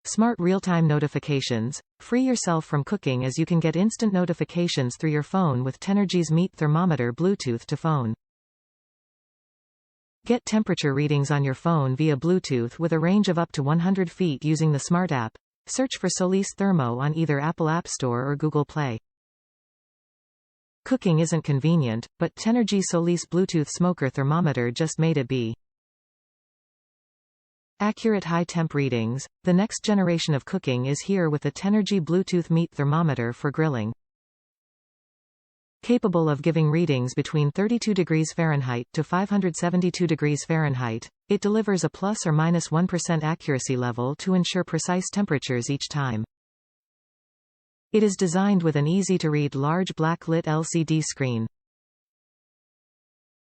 Smart real-time notifications. Free yourself from cooking as you can get instant notifications through your phone with Tenergy's Meat Thermometer Bluetooth to phone. Get temperature readings on your phone via Bluetooth with a range of up to 100 feet using the Smart app. Search for Solis Thermo on either Apple App Store or Google Play. Cooking isn't convenient, but Tenergy Solis Bluetooth Smoker Thermometer just made it be. Accurate high temp readings. The next generation of cooking is here with the Tenergy Bluetooth Meat Thermometer for grilling. Capable of giving readings between 32 degrees Fahrenheit to 572 degrees Fahrenheit, it delivers a plus or minus 1% accuracy level to ensure precise temperatures each time. It is designed with an easy-to-read large black-lit LCD screen.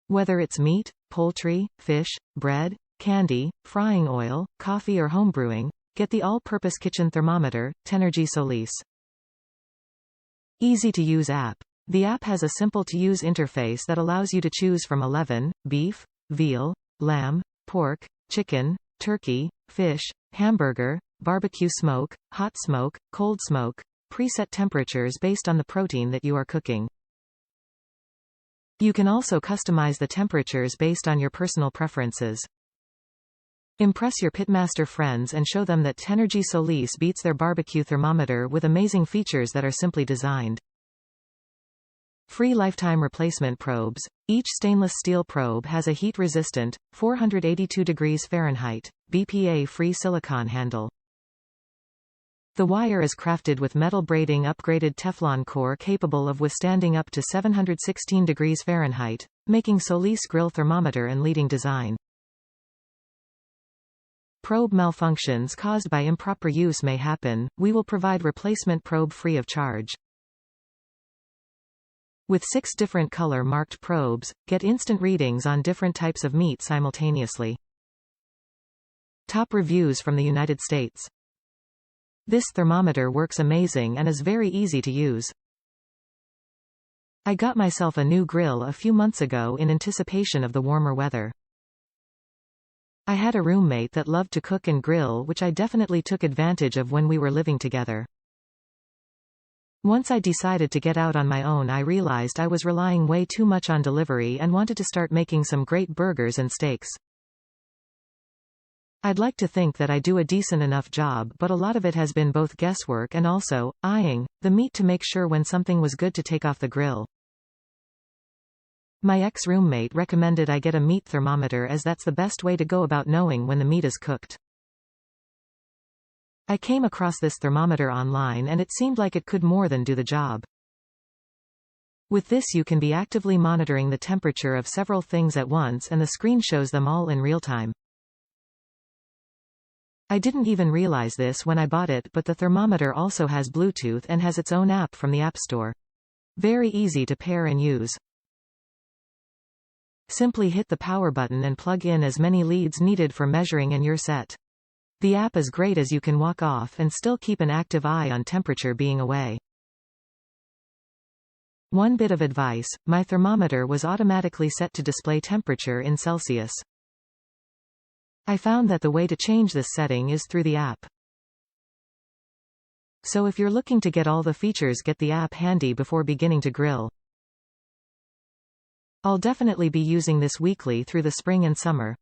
Whether it's meat, poultry, fish, bread, candy, frying oil, coffee or home brewing, get the all-purpose kitchen thermometer, Tenergy Solis. Easy-to-use app. The app has a simple-to-use interface that allows you to choose from 11, beef, veal, lamb, pork, chicken, turkey, fish, hamburger, BBQ smoke, hot smoke, cold smoke, preset temperatures based on the protein that you are cooking. You can also customize the temperatures based on your personal preferences. Impress your pitmaster friends and show them that Tenergy Solis beats their barbecue thermometer with amazing features that are simply designed. Free lifetime replacement probes. Each stainless steel probe has a heat-resistant, 482 degrees Fahrenheit, BPA-free silicone handle. The wire is crafted with metal braiding upgraded Teflon core capable of withstanding up to 716 degrees Fahrenheit, making Solis grill thermometer a leading design. Probe malfunctions caused by improper use may happen. We will provide replacement probe free of charge. With 6 different color-marked probes, get instant readings on different types of meat simultaneously. Top reviews from the United States. This thermometer works amazing and is very easy to use. I got myself a new grill a few months ago in anticipation of the warmer weather. I had a roommate that loved to cook and grill, which I definitely took advantage of when we were living together. Once I decided to get out on my own, I realized I was relying way too much on delivery and wanted to start making some great burgers and steaks. I'd like to think that I do a decent enough job, but a lot of it has been both guesswork and also eyeing the meat to make sure when something was good to take off the grill. My ex-roommate recommended I get a meat thermometer as that's the best way to go about knowing when the meat is cooked. I came across this thermometer online and it seemed like it could more than do the job. With this you can be actively monitoring the temperature of several things at once and the screen shows them all in real time. I didn't even realize this when I bought it, but the thermometer also has Bluetooth and has its own app from the App Store. Very easy to pair and use. Simply hit the power button and plug in as many leads needed for measuring and you're set. The app is great as you can walk off and still keep an active eye on temperature being away. One bit of advice, my thermometer was automatically set to display temperature in Celsius. I found that the way to change this setting is through the app. So if you're looking to get all the features, get the app handy before beginning to grill. I'll definitely be using this weekly through the spring and summer.